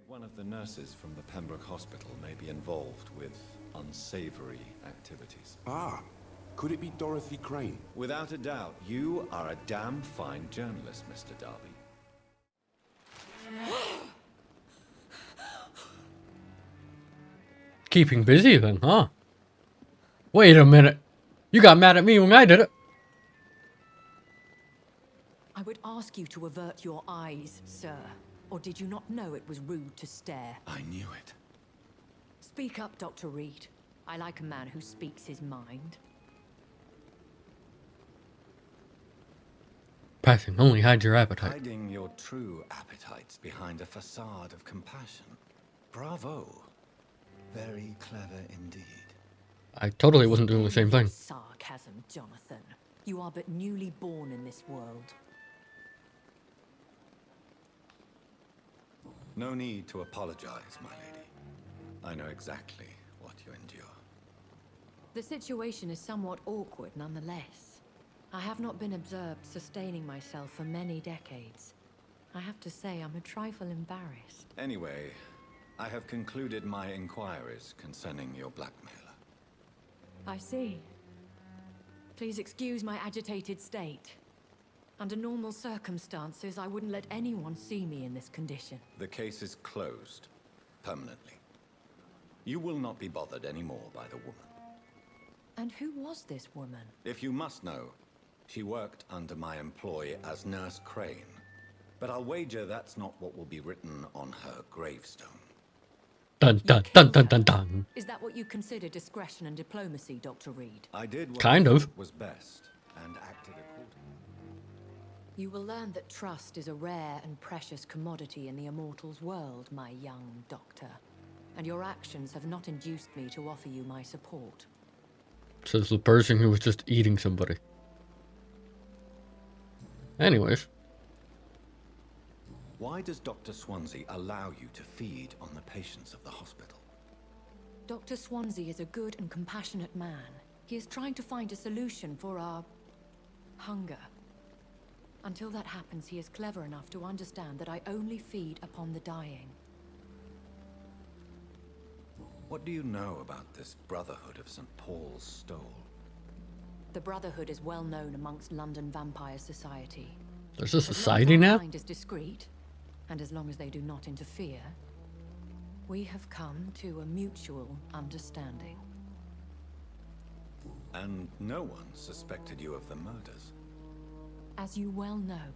One of the nurses from the Pembroke Hospital may be involved with unsavory activities. Ah, could it be Dorothy Crane? Without a doubt, you are a damn fine journalist, Mr. Darby. Keeping busy then, huh? Wait a minute. You got mad at me when I did it. I would ask you to avert your eyes, sir. Or did you not know it was rude to stare? I knew it. Speak up, Dr. Reed. I like a man who speaks his mind. Passing only hides your appetite. Hiding your true appetites behind a facade of compassion. Bravo. Very clever indeed. I totally wasn't doing the same thing. Sarcasm, Jonathan. You are but newly born in this world. No need to apologize, my lady. I know exactly what you endure. The situation is somewhat awkward nonetheless. I have not been observed sustaining myself for many decades. I have to say I'm a trifle embarrassed. Anyway, I have concluded my inquiries concerning your blackmailer. I see. Please excuse my agitated state. Under normal circumstances, I wouldn't let anyone see me in this condition. The case is closed. Permanently. You will not be bothered anymore by the woman. And who was this woman? If you must know, she worked under my employ as Nurse Crane. But I'll wager that's not what will be written on her gravestone. Dun dun dun dun dun dun. Is that what you consider discretion and diplomacy, Dr. Reed? I did what Kind I of. thought was best and acted accordingly. You will learn that trust is a rare and precious commodity in the immortals world, my young doctor. And your actions have not induced me to offer you my support. Says the person who was just eating somebody. Anyways. Why does Dr. Swansea allow you to feed on the patients of the hospital? Dr. Swansea is a good and compassionate man. He is trying to find a solution for our hunger. Until that happens, he is clever enough to understand that I only feed upon the dying. What do you know about this Brotherhood of St. Paul's Stole? The Brotherhood is well known amongst London Vampire Society. There's a As long as society our now? kind is discreet, and as long as they do not interfere, we have come to a mutual understanding. And no one suspected you of the murders. As you well know,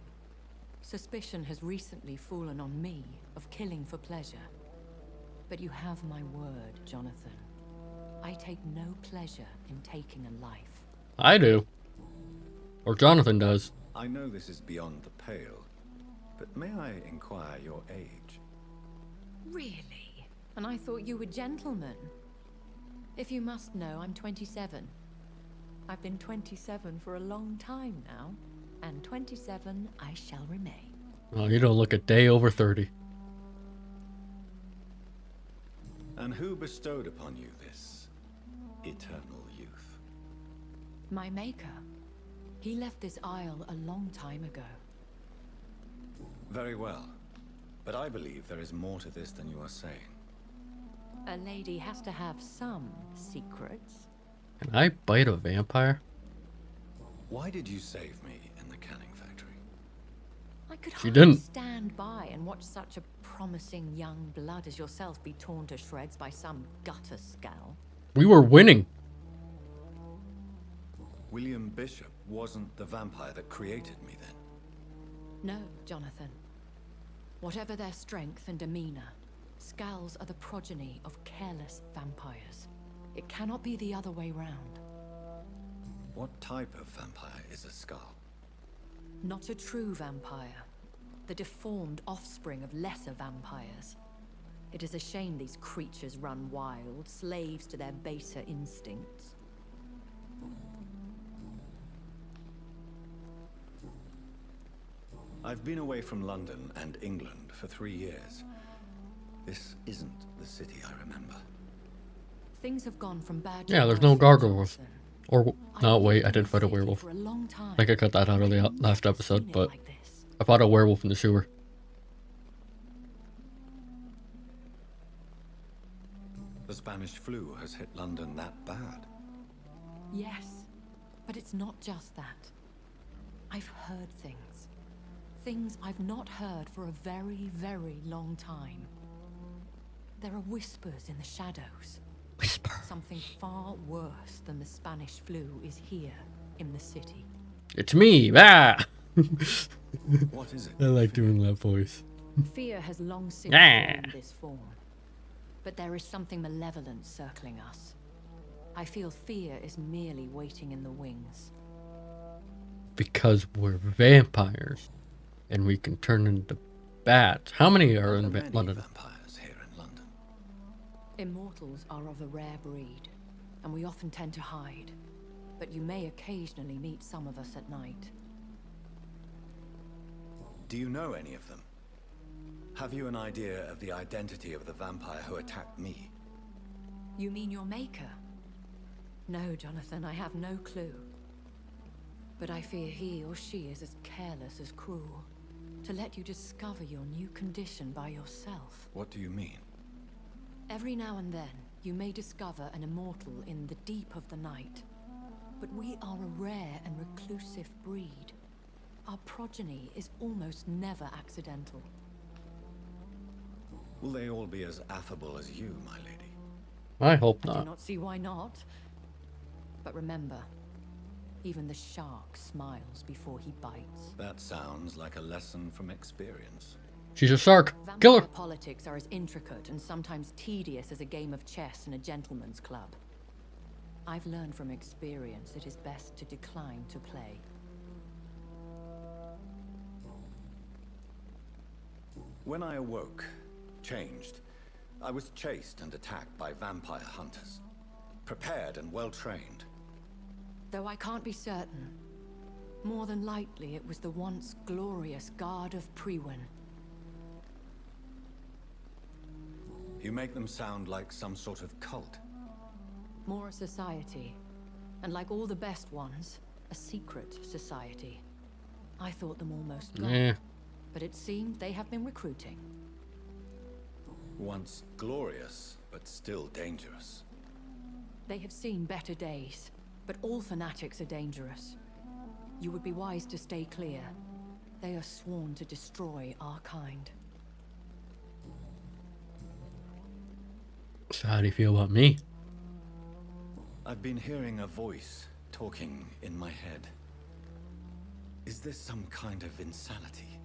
suspicion has recently fallen on me of killing for pleasure. But you have my word, Jonathan. I take no pleasure in taking a life. I do. Or Jonathan does. I know this is beyond the pale, but may I inquire your age? Really? And I thought you were gentlemen. If you must know, I'm 27. I've been 27 for a long time now. And 27 I shall remain. Oh, you don't look a day over 30. And who bestowed upon you this eternal youth? My maker. He left this isle a long time ago. Very well. But I believe there is more to this than you are saying. A lady has to have some secrets. Can I bite a vampire? Why did you save me in the canning factory? I could She hardly didn't. stand by and watch such a promising young blood as yourself be torn to shreds by some gutter scowl. We were winning. William Bishop wasn't the vampire that created me then. No, Jonathan. Whatever their strength and demeanor, Scowls are the progeny of careless vampires. It cannot be the other way round. What type of vampire is a Skull? Not a true vampire. The deformed offspring of lesser vampires. It is a shame these creatures run wild, slaves to their baser instincts. I've been away from London and England for 3 years. This isn't the city I remember. Things have gone from bad to Yeah, there's no worse, gargoyles. Jonathan. Or, no, I've wait, lived I in did the fight a city werewolf. for a long time. I think I cut that out of the last I've episode, seen it but like this. I fought a werewolf in the sewer. Spanish flu has hit London that bad. Yes, but it's not just that. I've heard things. Things I've not heard for a very, very long time. There are whispers in the shadows. Whisper. Something far worse than the Spanish flu is here in the city. It's me. Ah. What is it? I like doing that voice. Fear has long since Yeah. taken this form. But there is something malevolent circling us. I feel fear is merely waiting in the wings. Because we're vampires. And we can turn into bats. How many are in Many London? vampires here in London. Immortals are of a rare breed, and we often tend to hide. But you may occasionally meet some of us at night. Do you know any of them? Have you an idea of the identity of the vampire who attacked me? You mean your maker? No, Jonathan, I have no clue. But I fear he or she is as careless as cruel. To let you discover your new condition by yourself. What do you mean? Every now and then, you may discover an immortal in the deep of the night. But we are a rare and reclusive breed. Our progeny is almost never accidental. Will they all be as affable as you, my lady? I hope I do not. not see why not. But remember, even the shark smiles before he bites. That sounds like a lesson from experience. She's a shark. Vampire Kill her. politics are as intricate and sometimes tedious as a game of chess in a gentleman's club. I've learned from experience it is best to decline to play. When I awoke, changed, I was chased and attacked by vampire hunters. Prepared and well-trained. Though I can't be certain, more than likely it was the once glorious Guard of Priwen. You make them sound like some sort of cult. More a society, and like all the best ones, a secret society. I thought them almost gone, Yeah. but it seemed they have been recruiting. Once glorious, but still dangerous. They have seen better days, but all fanatics are dangerous. You would be wise to stay clear. They are sworn to destroy our kind. So how do you feel about me? I've been hearing a voice talking in my head. Is this some kind of insanity?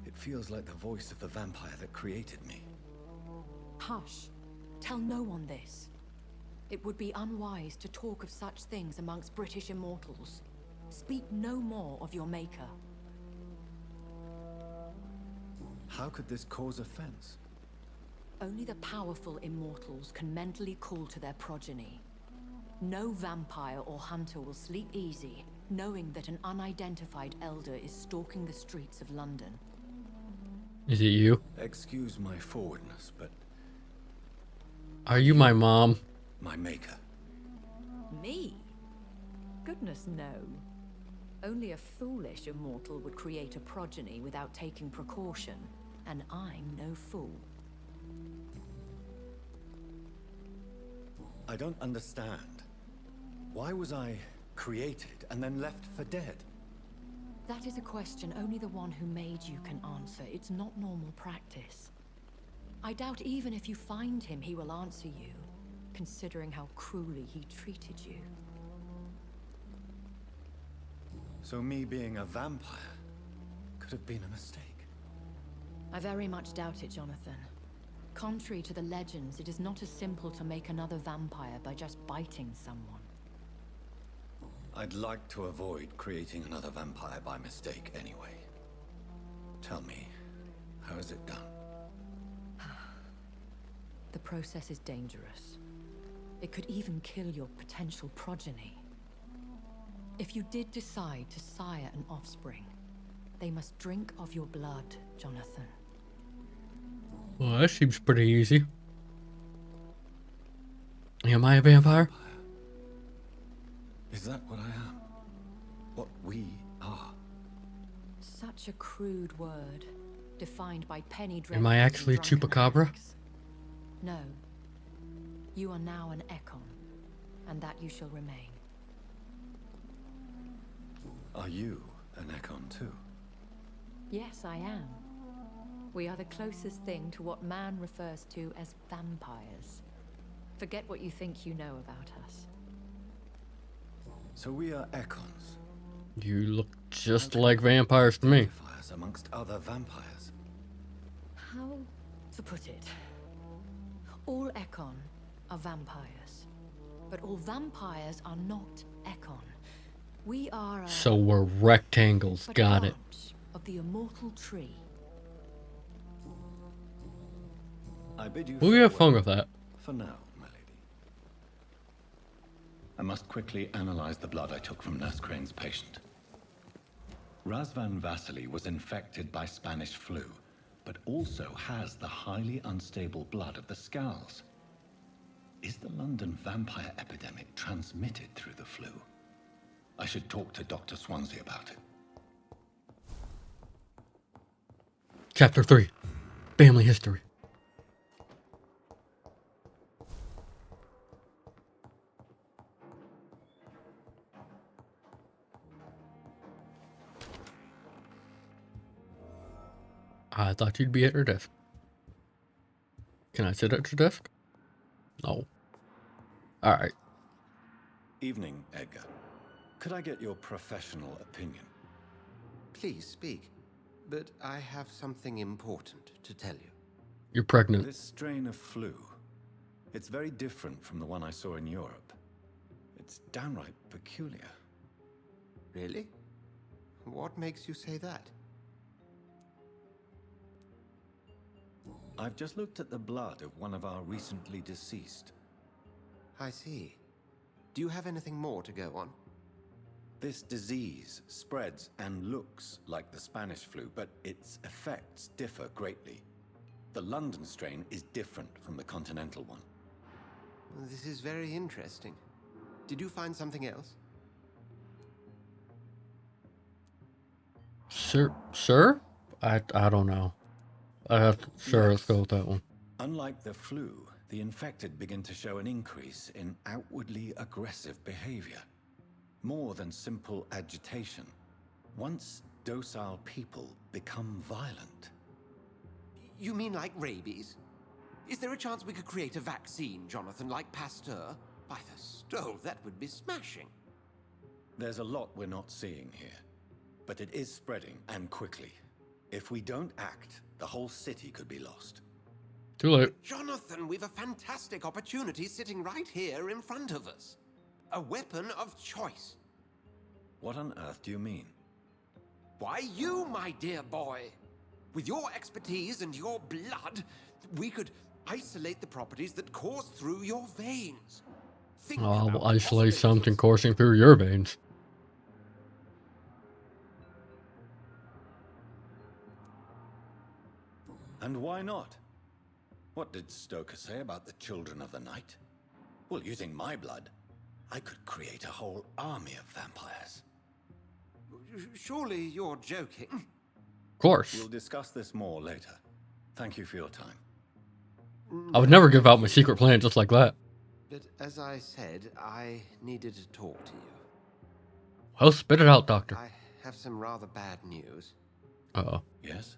It feels like the voice of the vampire that created me. Hush. Tell no one this. It would be unwise to talk of such things amongst British immortals. Speak no more of your maker. How could this cause offense? Only the powerful immortals can mentally call to their progeny. No vampire or hunter will sleep easy, knowing that an unidentified elder is stalking the streets of London. Is it you? Excuse my forwardness, but Are you my mom? my maker. Me? Goodness, no. Only a foolish immortal would create a progeny without taking precaution, and I'm no fool. I don't understand. Why was I created and then left for dead? That is a question only the one who made you can answer. It's not normal practice. I doubt even if you find him, he will answer you, considering how cruelly he treated you. So me being a vampire could have been a mistake. I very much doubt it, Jonathan. Contrary to the legends, it is not as simple to make another vampire by just biting someone. I'd like to avoid creating another vampire by mistake anyway. Tell me, how is it done? The process is dangerous. It could even kill your potential progeny. If you did decide to sire an offspring, they must drink of your blood, Jonathan. Well, that seems pretty easy. Am I a vampire? Is that what I am? What we are? Such a crude word, defined by penny Am I dreadfuls and actually a drunken chupacabra? hags. No. You are now an Ekon, and that you shall remain. Are you an Ekon too? Yes, I am. We are the closest thing to what man refers to as vampires. Forget what you think you know about us. So we are Ekons. You look just like vampires to me. Vampires amongst other vampires. How to put it? All Ekon are vampires, but all vampires are not Ekon. We are So we're rectangles. a Got it. branch of the immortal tree. I bid you We have farewell fun with that. for now, my lady. I must quickly analyze the blood I took from Nurse Crane's patient. Razvan Vasily was infected by Spanish flu, but also has the highly unstable blood of the Scowls. Is the London vampire epidemic transmitted through the flu? I should talk to Dr. Swansea about it. Chapter 3. Family history. I thought you'd be at your desk. Can I sit at your desk? No. Alright. Evening, Edgar. Could I get your professional opinion? Please speak, but I have something important to tell you. You're pregnant. This strain of flu, it's very different from the one I saw in Europe. It's downright peculiar. Really? What makes you say that? I've just looked at the blood of one of our recently deceased. I see. Do you have anything more to go on? This disease spreads and looks like the Spanish flu, but its effects differ greatly. The London strain is different from the continental one. This is very interesting. Did you find something else? Sir? I don't know. Sure, let's go with that one. Unlike the flu, the infected begin to show an increase in outwardly aggressive behavior. More than simple agitation. Once docile people become violent. You mean like rabies? Is there a chance we could create a vaccine, Jonathan, like Pasteur? By the stove, that would be smashing. There's a lot we're not seeing here, but it is spreading and quickly. If we don't act, the whole city could be lost. Too late. Jonathan, we've a fantastic opportunity sitting right here in front of us. A weapon of choice. What on earth do you mean? Why, you, my dear boy. With your expertise and your blood, we could isolate the properties that course through your veins. Think I'll about isolate something possibilities. coursing through your veins. And why not? What did Stoker say about the children of the night? Well, using my blood, I could create a whole army of vampires. Surely you're joking. Of course. We'll discuss this more later. Thank you for your time. I would never give out my secret plan just like that. But as I said, I needed to talk to you. Well, spit it out, Doctor. I have some rather bad news. Uh-oh. Yes?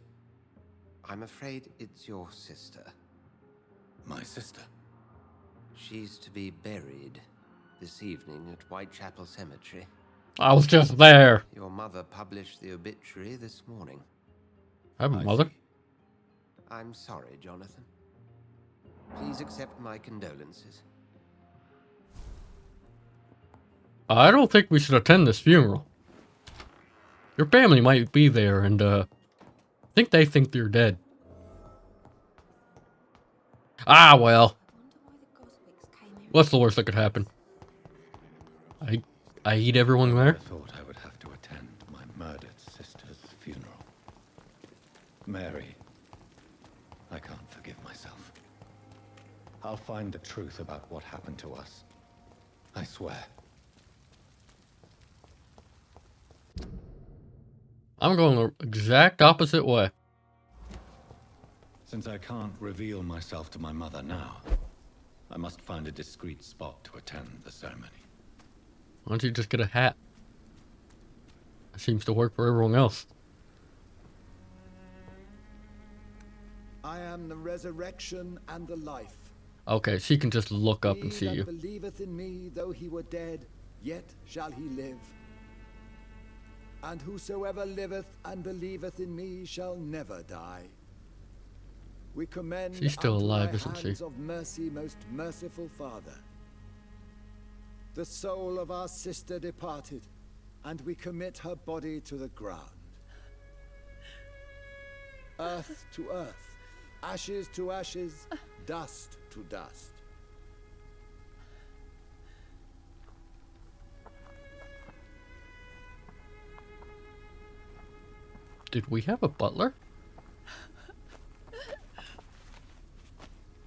I'm afraid it's your sister. My sister. She's to be buried this evening at Whitechapel Cemetery. I was just there. Your mother published the obituary this morning. I have a I mother. see. I'm sorry, Jonathan. Please accept my condolences. I don't think we should attend this funeral. Your family might be there, and I think they think you're dead. Ah, well. What's the worst that could happen? I eat everyone there? I thought I would have to attend my murdered sister's funeral. Mary, I can't forgive myself. I'll find the truth about what happened to us. I swear. I'm going the exact opposite way. Since I can't reveal myself to my mother now, I must find a discreet spot to attend the ceremony. Why don't you just get a hat? That seems to work for everyone else. I am the resurrection and the life. Okay, she can just look up and He see that you. believeth in me, though he were dead, yet shall he live. And whosoever liveth and believeth in me shall never die. We commend She's still unto alive, thy isn't she? hands of mercy, most merciful Father, the soul of our sister departed, and we commit her body to the ground. Earth to earth, ashes to ashes, dust to dust. Did we have a butler?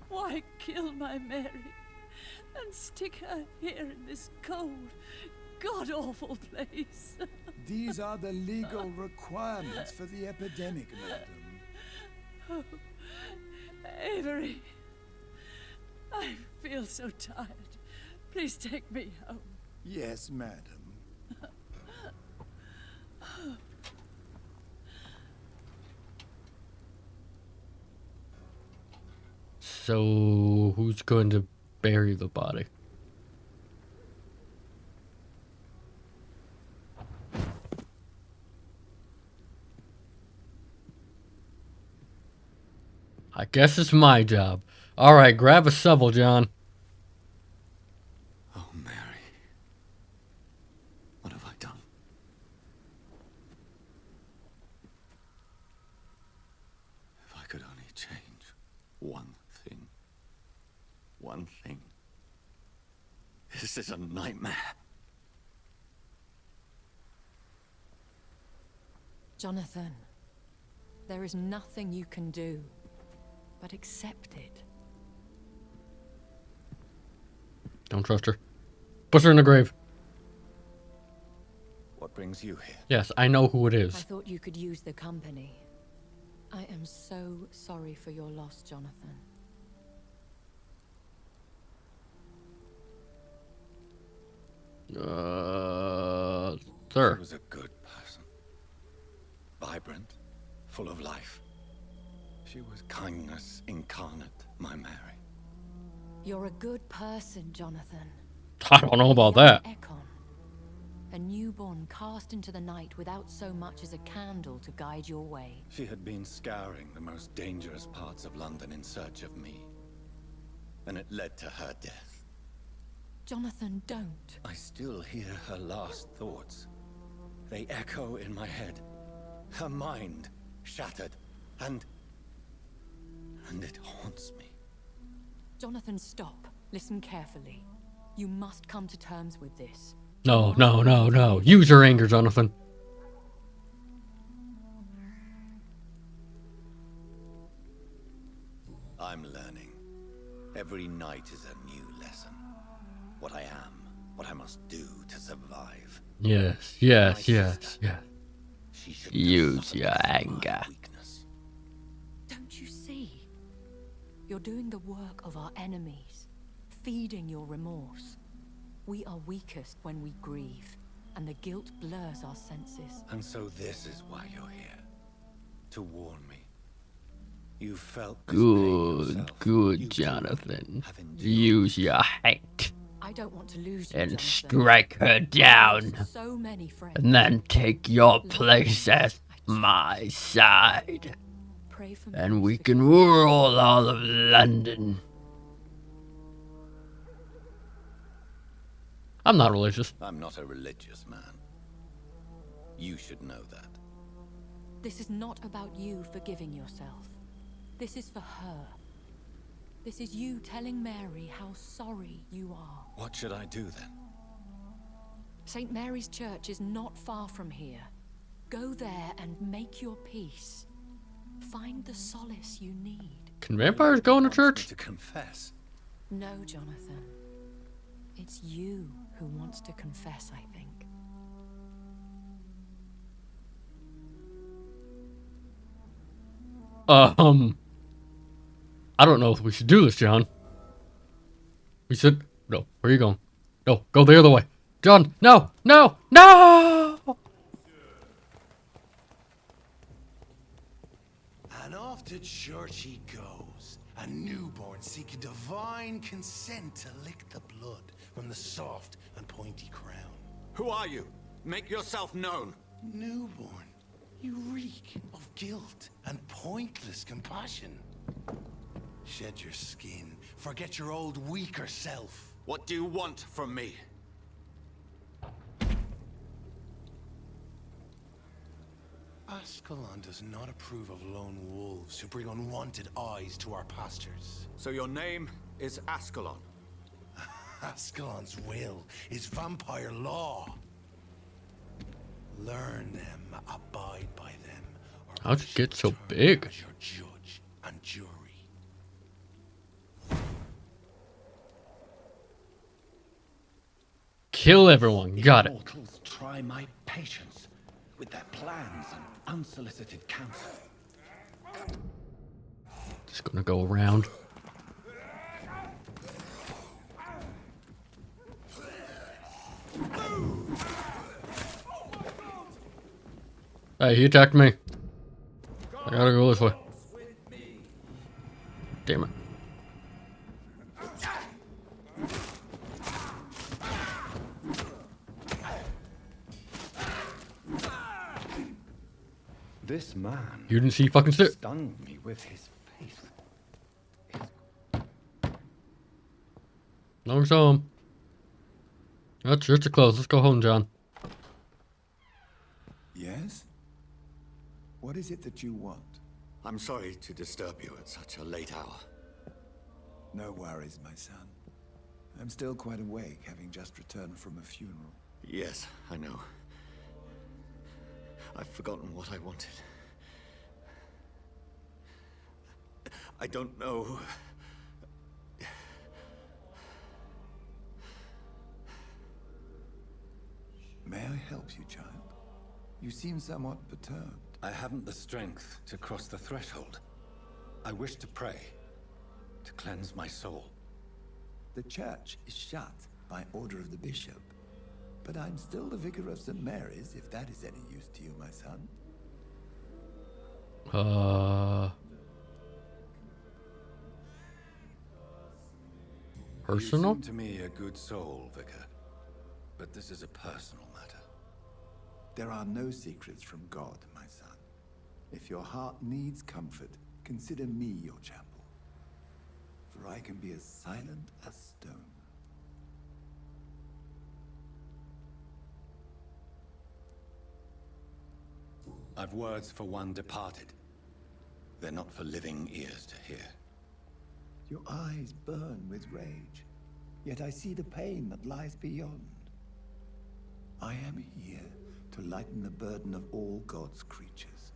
Why kill my Mary and stick her here in this cold, god-awful place? These are the legal requirements for the epidemic, madam. Oh, Avery, I feel so tired. Please take me home. Yes, madam. So, who's going to bury the body? I guess it's my job. Alright, grab a shovel, John. Oh, Mary. What have I done? If I could only change one thing. One thing. This is a nightmare. Jonathan, there is nothing you can do but accept it. Don't trust her. Push her in the grave. What brings you here? Yes, I know who it I is. thought you could use the company. I am so sorry for your loss, Jonathan. She Sir. was a good person. Vibrant, full of life. She was kindness incarnate, my Mary. You're a good person, Jonathan. I don't know about Young that. Ekon, a newborn cast into the night without so much as a candle to guide your way. She had been scouring the most dangerous parts of London in search of me. And it led to her death. Jonathan, don't. I still hear her last thoughts. They echo in my head. Her mind shattered, and it haunts me. Jonathan, stop. Listen carefully. You must come to terms with this. No, no, no, no. Use your anger, Jonathan. I'm learning. Every night is a new lesson. What I am, what I must do to survive. Yes, yes, My yes, sister. yes. She should Use your anger. Weakness. Don't you see? You're doing the work of our enemies, feeding your remorse. We are weakest when we grieve, and the guilt blurs our senses. And so this is why you're here. To warn me. You felt this pain Good, yourself. good, You too Jonathan. have endured. Use your hate I don't want to lose you, and Jonathan. strike her down. So many friends. And then take your place at my side. Pray for me And we to can forgive- rule all of London. I'm not religious. I'm not a religious man. You should know that. This is not about you forgiving yourself. This is for her. This is you telling Mary how sorry you are. What should I do then? St. Mary's Church is not far from here. Go there and make your peace. Find the solace you need. Can vampires go into Wants me church? to confess. No, Jonathan. It's you who wants to confess, I think. I don't know if we should do this, John. We should... No, where are you going? No, go the other way. John, no, no, no! And off to church he goes, a newborn seeking divine consent to lick the blood from the soft and pointy crown. Who are you? Make yourself known. Newborn, you reek of guilt and pointless compassion. Shed your skin, forget your old weaker self. What do you want from me? Ascalon does not approve of lone wolves who bring unwanted eyes to our pastures. So your name is Ascalon. Ascalon's will is vampire law. Learn them, abide by them. Or How'd you I get shall so turn big? as your judge and jury. Kill everyone. Got it. Mortals try my patience with their plans and unsolicited counsel. Just gonna go around. Hey, he attacked me. I gotta go this way. Damn it. This man You didn't see fucking shit. stunned me with his face. No one's home. Oh, church are closed. Let's go home, John. Yes? What is it that you want? I'm sorry to disturb you at such a late hour. No worries, my son. I'm still quite awake, having just returned from a funeral. Yes, I know. I've forgotten what I wanted. I don't know. May I help you, child? You seem somewhat perturbed. I haven't the strength to cross the threshold. I wish to pray, to cleanse my soul. The church is shut by order of the bishop. But I'm still the vicar of St. Mary's, if that is any use to you, my son. Personal? You seem to me a good soul, Vicar. But this is a personal matter. There are no secrets from God, my son. If your heart needs comfort, consider me your chapel. For I can be as silent as stone. I've words for one departed. They're not for living ears to hear. Your eyes burn with rage, yet I see the pain that lies beyond. I am here to lighten the burden of all God's creatures.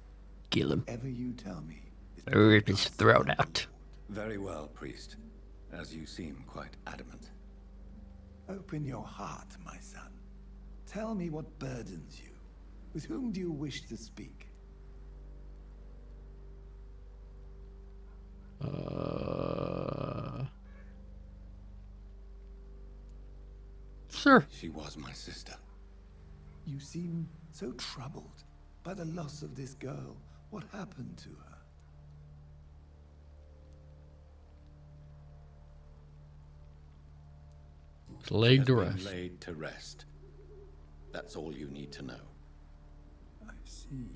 Kill him. Whatever you tell me is Rip between his us throat and the out. Lord. Very well, priest. As you seem quite adamant. Open your heart, my son. Tell me what burdens you. With whom do you wish to speak? Sir. She was my sister. You seem so troubled by the loss of this girl. What happened to her? It's laid to Has been rest. laid to rest. That's all you need to know. I see.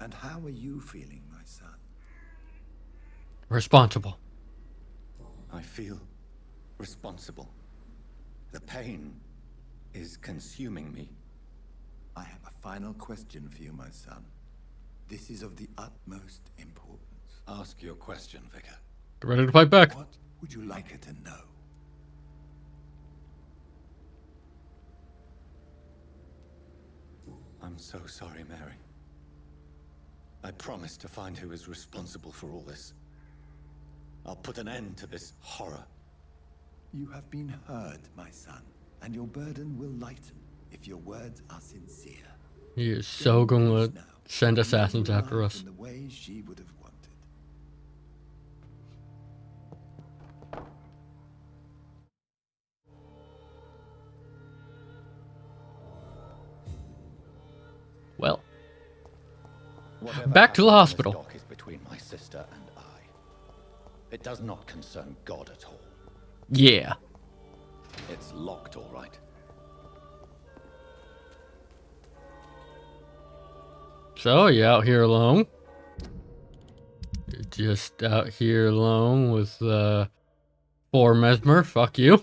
And how are you feeling, my son? Responsible. I feel responsible. The pain is consuming me. I have a final question for you, my son. This is of the utmost importance. Ask your question, Vicar. Get ready to fight back. What would you like her to know? I'm so sorry, Mary. I promise to find who is responsible for all this. I'll put an end to this horror. You have been heard, my son, and your burden will lighten if your words are sincere. He is so gonna Now, send live assassins your after life us. in the way she would have wanted. Whatever Back to the happened in this hospital. dock is between my sister and I. It does not concern God at all. Yeah. It's locked, all right. So, you out here alone? You're just out here alone with, poor Mesmer. Fuck you.